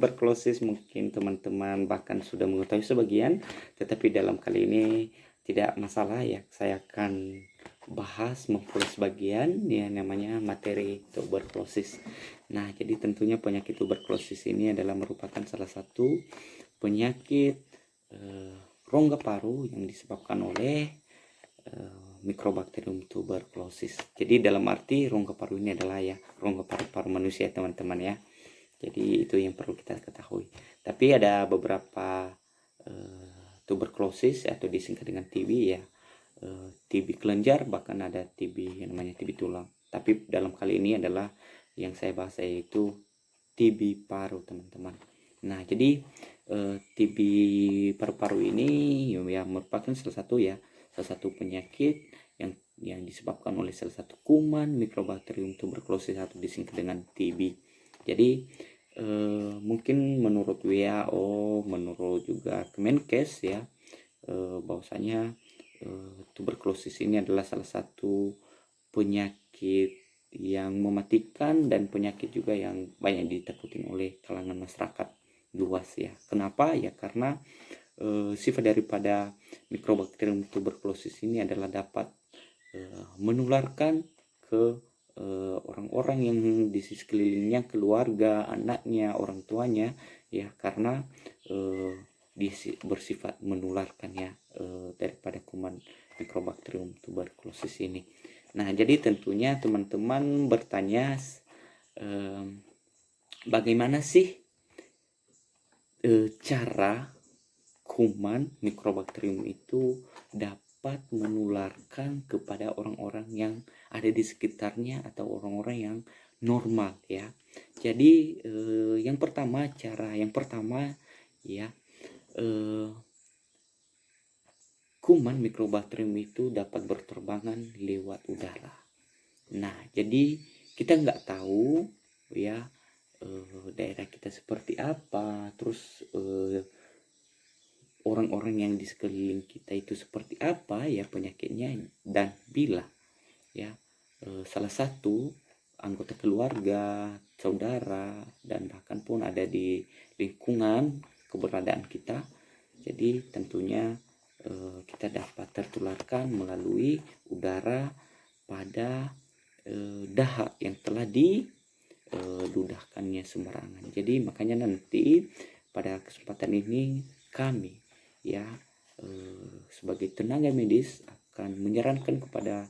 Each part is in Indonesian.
tuberkulosis mungkin teman-teman bahkan sudah mengetahui sebagian, tetapi dalam kali ini tidak masalah ya. Saya akan bahas memperluas bagian yang namanya materi tuberkulosis. Nah, jadi tentunya penyakit tuberkulosis ini adalah merupakan salah satu penyakit rongga paru yang disebabkan oleh Mycobacterium tuberculosis. Jadi dalam arti rongga paru ini adalah ya rongga paru manusia teman-teman ya. Jadi itu yang perlu kita ketahui. Tapi ada beberapa tuberkulosis atau disingkat dengan TB ya. TB kelenjar, bahkan ada TB yang namanya TB tulang. Tapi dalam kali ini adalah yang saya bahas yaitu TB paru teman-teman. Nah, jadi TB paru-paru ini ya merupakan salah satu penyakit yang disebabkan oleh salah satu kuman Mycobacterium tuberculosis atau disingkat dengan TB. Jadi mungkin menurut WHO, menurut juga Kemenkes ya, bahwasanya tuberkulosis ini adalah salah satu penyakit yang mematikan dan penyakit juga yang banyak ditakutin oleh kalangan masyarakat luas ya. Kenapa? Ya karena sifat daripada Mycobacterium tuberculosis ini adalah dapat menularkan ke orang-orang yang di sekelilingnya, keluarga, anaknya, orang tuanya ya, karena bersifat menularkan ya daripada kuman Mycobacterium tuberculosis ini. Nah, jadi tentunya teman-teman bertanya bagaimana sih cara kuman Mycobacterium itu dapat menularkan kepada orang-orang yang ada di sekitarnya atau orang-orang yang normal ya. Jadi yang pertama ya, kuman Mycobacterium itu dapat berterbangan lewat udara. Nah, jadi kita nggak tahu ya daerah kita seperti apa, terus orang-orang yang di sekeliling kita itu seperti apa ya penyakitnya, dan bila ya salah satu anggota keluarga, saudara, dan bahkan pun ada di lingkungan keberadaan kita, jadi tentunya kita dapat tertularkan melalui udara pada dahak yang telah didudahkannya sembarangan. Jadi makanya nanti pada kesempatan ini kami ya sebagai tenaga medis akan menyarankan kepada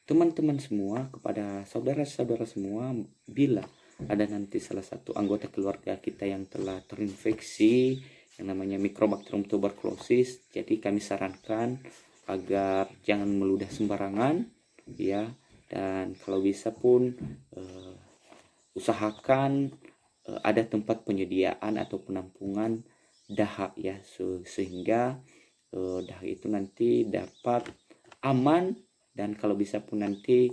teman-teman semua, kepada saudara-saudara semua, bila ada nanti salah satu anggota keluarga kita yang telah terinfeksi yang namanya Mycobacterium tuberculosis, jadi kami sarankan agar jangan meludah sembarangan ya, dan kalau bisa pun usahakan ada tempat penyediaan atau penampungan dahak ya, sehingga dahak itu nanti dapat aman, dan kalau bisa pun nanti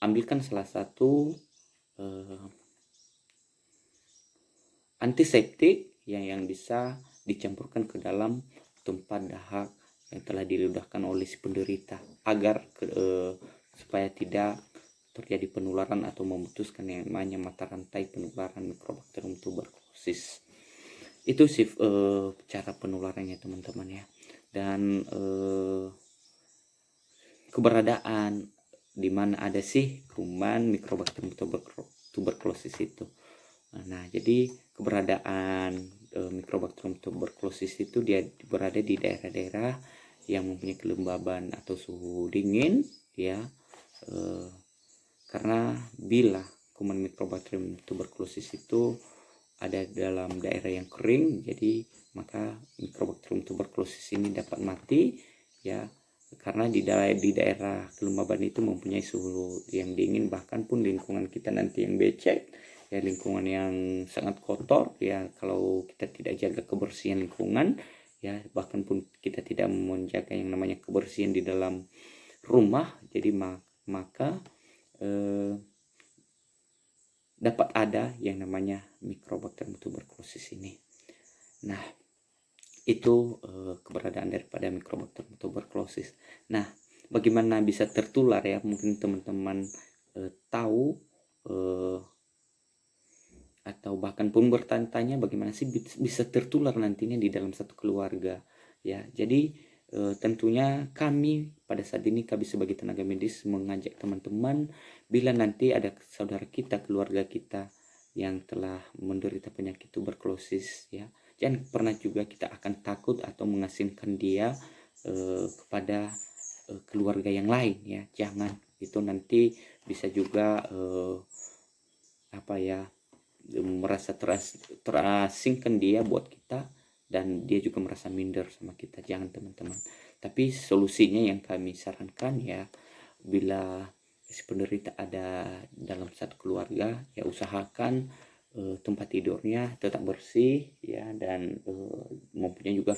ambilkan salah satu antiseptik yang bisa dicampurkan ke dalam tempat dahak yang telah diludahkan oleh si penderita, agar supaya tidak terjadi penularan atau memutuskan yang namanya mata rantai penularan Mycobacterium tuberculosis. Itu sih cara penularannya teman-teman ya. Dan keberadaan di mana ada sih kuman Mycobacterium tuberculosis itu. Nah, jadi keberadaan Mycobacterium tuberculosis itu dia berada di daerah-daerah yang mempunyai kelembaban atau suhu dingin ya, karena bila kuman Mycobacterium tuberculosis itu ada dalam daerah yang kering, jadi maka Mycobacterium tuberculosis ini dapat mati ya, karena di daerah kelembaban itu mempunyai suhu yang dingin, bahkan pun lingkungan kita nanti yang becek ya, lingkungan yang sangat kotor ya, kalau kita tidak jaga kebersihan lingkungan ya, bahkan pun kita tidak menjaga yang namanya kebersihan di dalam rumah, jadi maka dapat ada yang namanya Mycobacterium tuberculosis ini. Nah, itu keberadaan daripada Mycobacterium tuberculosis. Nah, bagaimana bisa tertular ya, mungkin teman-teman tahu atau bahkan pun bertanya-tanya bagaimana sih bisa tertular nantinya di dalam satu keluarga ya. Jadi tentunya kami pada saat ini, kami sebagai tenaga medis mengajak teman-teman, bila nanti ada saudara kita, keluarga kita yang telah menderita penyakit tuberkulosis ya, jangan pernah juga kita akan takut atau mengasingkan dia kepada keluarga yang lain ya. Jangan, itu nanti bisa juga merasa terasingkan dia buat kita, dan dia juga merasa minder sama kita. Jangan teman-teman. Tapi solusinya yang kami sarankan ya, bila si penderita ada dalam satu keluarga ya, usahakan tempat tidurnya tetap bersih ya, dan mempunyai juga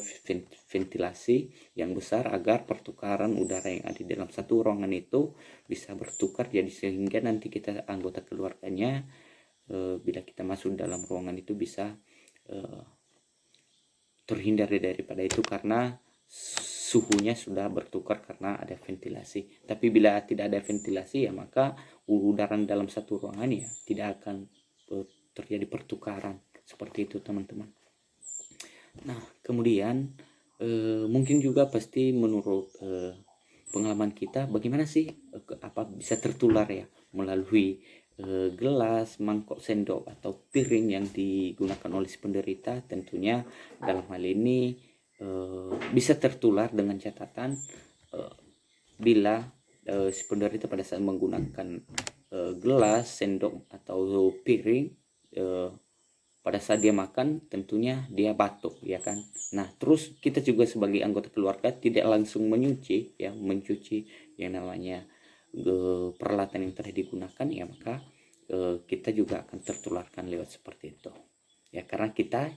ventilasi yang besar agar pertukaran udara yang ada di dalam satu ruangan itu bisa bertukar, jadi sehingga nanti kita anggota keluarganya bila kita masuk dalam ruangan itu bisa terhindar daripada itu, karena suhunya sudah bertukar karena ada ventilasi. Tapi bila tidak ada ventilasi ya, maka udara dalam satu ruangan ya tidak akan terjadi pertukaran seperti itu teman-teman. Nah kemudian mungkin juga pasti menurut pengalaman kita, bagaimana sih apa bisa tertular ya melalui gelas, mangkok, sendok atau piring yang digunakan oleh si penderita. Tentunya dalam hal ini bisa tertular dengan catatan bila si penderita pada saat menggunakan gelas, sendok atau piring, pada saat dia makan tentunya dia batuk ya kan. Nah terus kita juga sebagai anggota keluarga tidak langsung mencuci yang namanya peralatan yang telah digunakan ya, maka kita juga akan tertularkan lewat seperti itu ya, karena kita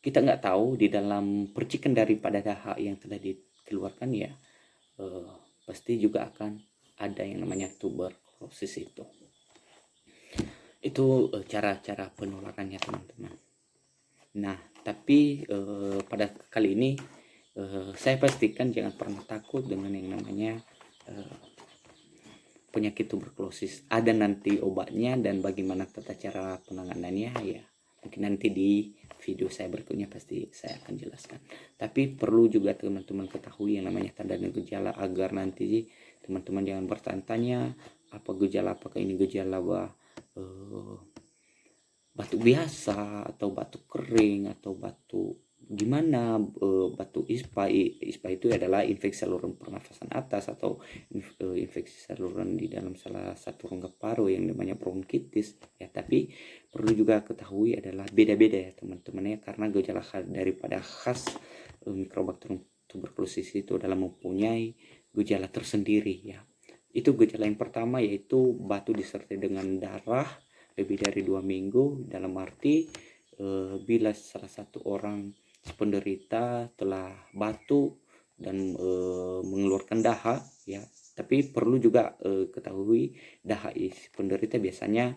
nggak tahu di dalam percikan daripada dahak yang telah dikeluarkan ya, pasti juga akan ada yang namanya tuberkulosis itu cara-cara penularannya teman-teman. Nah tapi pada kali ini saya pastikan jangan pernah takut dengan yang namanya penyakit tuberkulosis. Ada nanti obatnya dan bagaimana tata cara penanganannya ya, mungkin nanti di video saya berikutnya pasti saya akan jelaskan. Tapi perlu juga teman-teman ketahui yang namanya tanda dan gejala, agar nanti teman-teman jangan bertanya-tanya apa gejala, apakah ini gejala batuk biasa atau batuk kering atau batuk gimana, batuk ISPA itu adalah infeksi saluran pernafasan atas atau infeksi saluran di dalam salah satu rongga paru yang namanya bronkitis ya. Tapi perlu juga ketahui adalah beda-beda ya teman-teman ya, karena gejala daripada khas Mycobacterium tuberculosis itu adalah mempunyai gejala tersendiri ya. Itu gejala yang pertama yaitu batuk disertai dengan darah lebih dari 2 minggu, dalam arti bila salah satu orang penderita telah batuk dan mengeluarkan dahak ya. Tapi perlu juga ketahui dahak penderita biasanya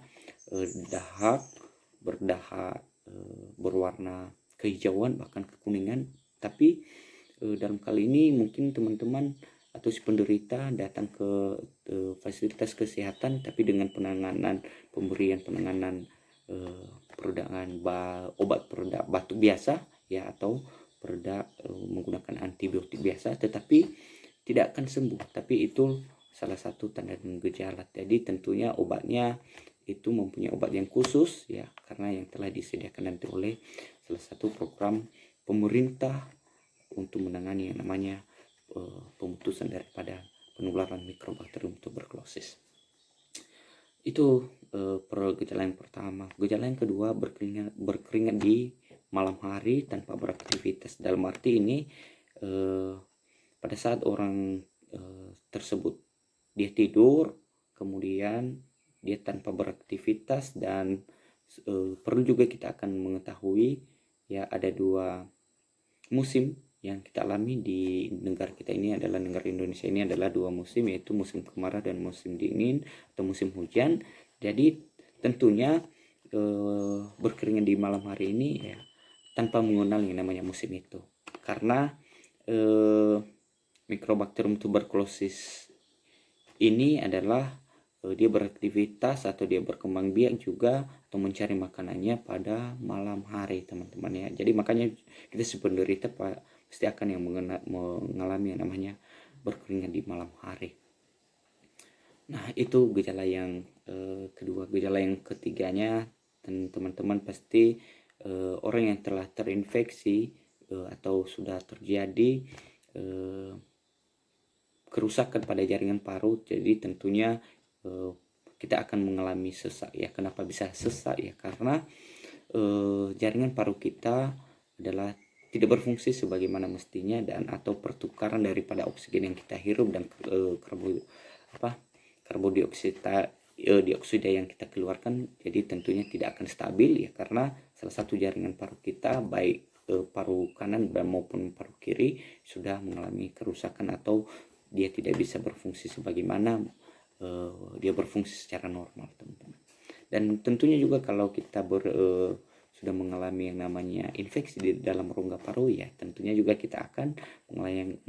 dahak berdahak berwarna kehijauan bahkan kekuningan. Tapi dalam kali ini mungkin teman-teman atau si penderita datang ke fasilitas kesehatan tapi dengan pemberian penanganan peredakan obat pereda batuk biasa ya, atau pereda menggunakan antibiotik biasa, tetapi tidak akan sembuh. Tapi itu salah satu tanda dan gejala. Jadi tentunya obatnya itu mempunyai obat yang khusus ya, karena yang telah disediakan nanti oleh salah satu program pemerintah untuk menangani yang namanya pemutusan daripada penularan Mycobacterium tuberculosis. Itu gejala yang pertama. Gejala yang kedua, berkeringat di malam hari tanpa beraktivitas. Dalam arti ini pada saat orang tersebut dia tidur, kemudian dia tanpa beraktivitas, dan perlu juga kita akan mengetahui ya, ada 2 musim yang kita alami di negara kita ini adalah negara Indonesia ini adalah 2 musim, yaitu musim kemarau dan musim dingin atau musim hujan. Jadi tentunya berkeringat di malam hari ini ya tanpa mengenal yang namanya musim itu, karena Mycobacterium tuberculosis ini adalah dia beraktivitas atau dia berkembang biak juga atau mencari makanannya pada malam hari, teman-teman ya. Jadi makanya kita si penderita pasti akan yang mengalami yang namanya berkeringat di malam hari. Nah, itu gejala yang kedua. Gejala yang ketiganya, teman-teman pasti orang yang telah terinfeksi atau sudah terjadi kerusakan pada jaringan paru. Jadi tentunya kita akan mengalami sesak ya. Kenapa bisa sesak ya? Karena jaringan paru kita adalah tidak berfungsi sebagaimana mestinya, dan atau pertukaran daripada oksigen yang kita hirup dan dioksida yang kita keluarkan, jadi tentunya tidak akan stabil ya, karena salah satu jaringan paru kita, baik paru kanan maupun paru kiri, sudah mengalami kerusakan atau dia tidak bisa berfungsi sebagaimana dia berfungsi secara normal, teman-teman. Dan tentunya juga kalau kita sudah mengalami yang namanya infeksi di dalam rongga paru ya, tentunya juga kita akan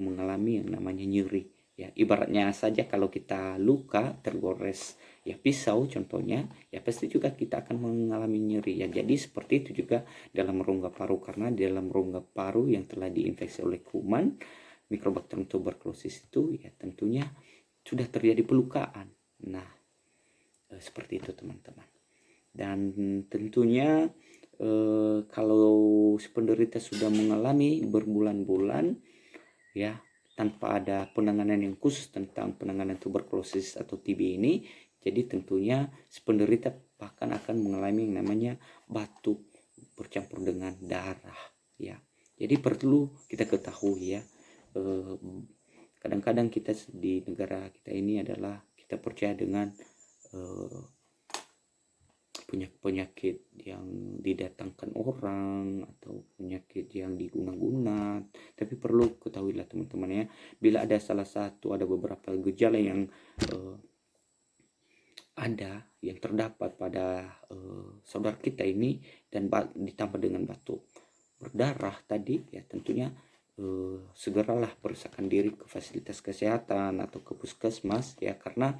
mengalami yang namanya nyeri ya. Ibaratnya saja kalau kita luka tergores ya pisau contohnya ya, pasti juga kita akan mengalami nyeri ya. Jadi seperti itu juga dalam rongga paru, karena di dalam rongga paru yang telah diinfeksi oleh kuman Mycobacterium tuberculosis itu ya, tentunya sudah terjadi pelukaan. Nah, seperti itu teman-teman. Dan tentunya kalau si penderita sudah mengalami berbulan-bulan ya tanpa ada penanganan yang khusus tentang penanganan tuberkulosis atau TB ini, jadi tentunya si penderita bahkan akan mengalami yang namanya batuk bercampur dengan darah ya. Jadi perlu kita ketahui ya, kadang-kadang kita di negara kita ini adalah kita percaya dengan penyakit yang didatangkan orang atau penyakit yang diguna-guna. Tapi perlu ketahuilah teman-teman ya, bila ada beberapa gejala yang yang terdapat pada saudara kita ini, dan ditambah dengan batuk berdarah tadi ya, tentunya segeralah periksakan diri ke fasilitas kesehatan atau ke puskesmas ya, karena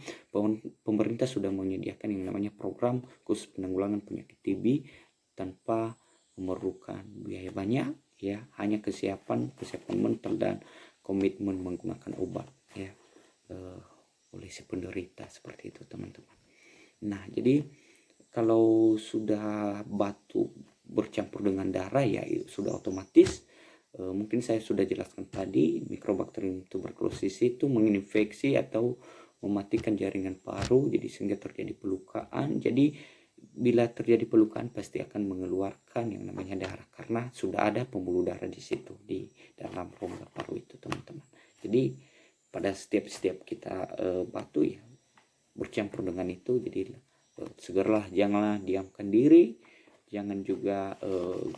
pemerintah sudah menyediakan yang namanya program khusus penanggulangan penyakit TB tanpa memerlukan biaya banyak ya, hanya kesiapan mental dan komitmen menggunakan obat ya oleh si penderita, seperti itu teman-teman. Nah, jadi kalau sudah batuk bercampur dengan darah ya, sudah otomatis mungkin saya sudah jelaskan tadi, Mycobacterium tuberculosis itu menginfeksi atau mematikan jaringan paru, jadi sehingga terjadi pelukaan. Jadi bila terjadi pelukaan pasti akan mengeluarkan yang namanya darah, karena sudah ada pembuluh darah di situ di dalam rongga paru itu teman-teman. Jadi pada setiap kita batuk ya bercampur dengan itu, jadi segeralah janganlah diamkan diri, jangan juga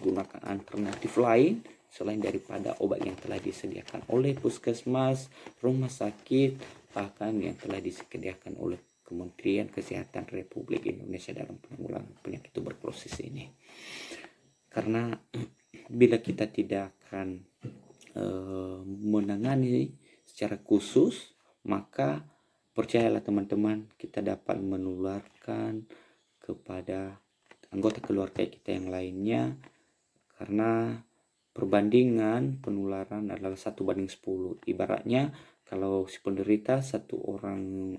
gunakan alternatif lain selain daripada obat yang telah disediakan oleh puskesmas, rumah sakit, bahkan yang telah disediakan oleh Kementerian Kesehatan Republik Indonesia dalam penanggulangan penyakit tuberkulosis ini. Karena bila kita tidak akan menangani secara khusus, maka percayalah teman-teman, kita dapat menularkan kepada anggota keluarga kita yang lainnya, karena perbandingan penularan adalah 1:10. Ibaratnya kalau si penderita satu orang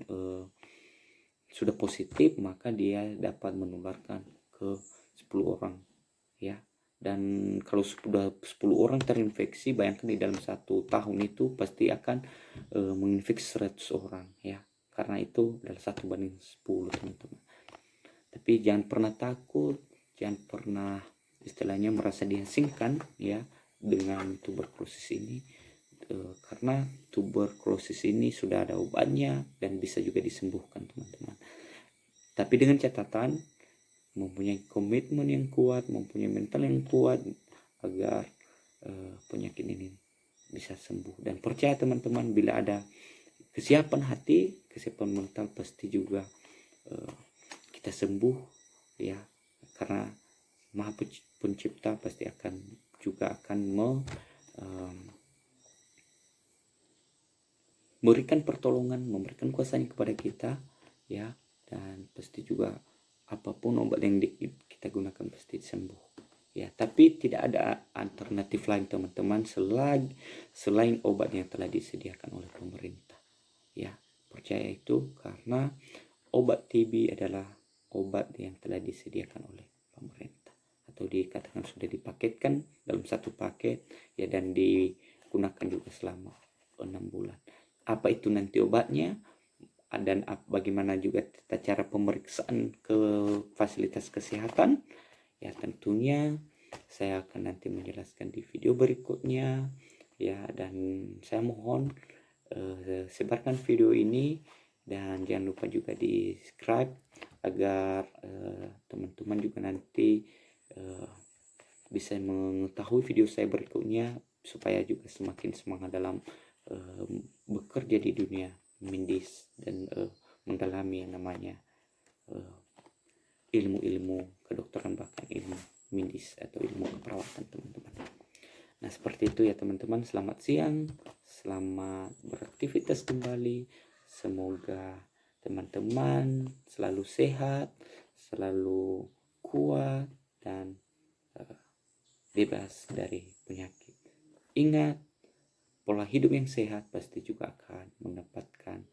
sudah positif, maka dia dapat menularkan ke 10 orang ya. Dan kalau sudah 10 orang terinfeksi, bayangkan di dalam 1 tahun itu pasti akan menginfeksi 100 orang ya. Karena itu adalah 1:10 teman-teman. Tapi jangan pernah takut, jangan pernah istilahnya merasa diasingkan ya dengan tuberkulosis ini, karena tuberkulosis ini sudah ada obatnya dan bisa juga disembuhkan teman-teman. Tapi dengan catatan mempunyai komitmen yang kuat, mempunyai mental yang kuat agar penyakit ini bisa sembuh. Dan percaya teman-teman, bila ada kesiapan hati, kesiapan mental, pasti juga kita sembuh ya, karena Maha Pencipta pasti akan memberikan pertolongan, memberikan kuasanya kepada kita ya, dan pasti juga apapun obat yang kita gunakan pasti sembuh. Ya, tapi tidak ada alternatif lain teman-teman selain obat yang telah disediakan oleh pemerintah. Ya, percaya itu karena obat TB adalah obat yang telah disediakan oleh pemerintah atau dikatakan sudah dipaketkan dalam satu paket ya, dan digunakan juga selama 6 bulan. Apa itu nanti obatnya dan bagaimana juga tata cara pemeriksaan ke fasilitas kesehatan, ya tentunya saya akan nanti menjelaskan di video berikutnya ya. Dan saya mohon sebarkan video ini dan jangan lupa juga di subscribe agar teman-teman juga nanti bisa mengetahui video saya berikutnya, supaya juga semakin semangat dalam bekerja di dunia medis dan mendalami yang namanya ilmu-ilmu kedokteran, bahkan ilmu medis atau ilmu keperawatan teman-teman. Nah seperti itu ya teman-teman, selamat siang, selamat beraktivitas kembali. Semoga teman-teman selalu sehat, selalu kuat, dan bebas dari penyakit. Ingat, pola hidup yang sehat pasti juga akan mendapatkan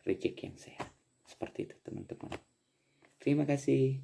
rezeki yang sehat. Seperti itu teman-teman. Terima kasih.